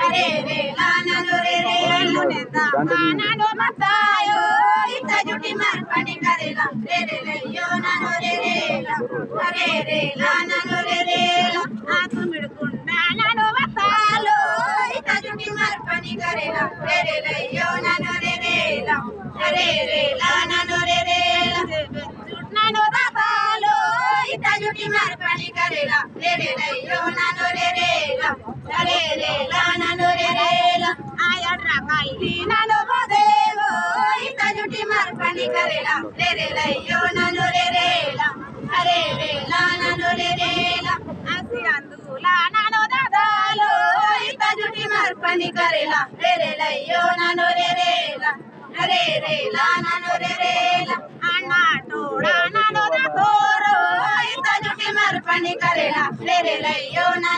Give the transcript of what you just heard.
अरे रे ला नानो रे रे नानो मतायो इता जुटी मार पानी करेला रे रे रे यो नानो रे रे ला अरे रे ला नानो रे रे ला आतु मिडकुंडा नानो मतालो इता जुटी मार पानी करेला रे रे रे यो नानो रे रे ला अरे रे ला नानो रे रे ला नानो दादालो इता जुटी मार पानी करेला रे रे रे यो नानो रे रे ला अरे रे ला नानो रे रे ला आया ड्रामाई नानो बदेवो इता जुटी मार पानी करेला रे रे रे यो नानो रे रे ला अरे रे ला नानो रे रे ला आसी अंदुला नानो दादालो इता जुटी मार पानी करेला रे रे रे यो नानो रे रे ला अरे रे ला नानो रे रे ला अण्णा टोळा नानो दादोरो इता जुटी मार पानी करेला रे रे रे यो नानो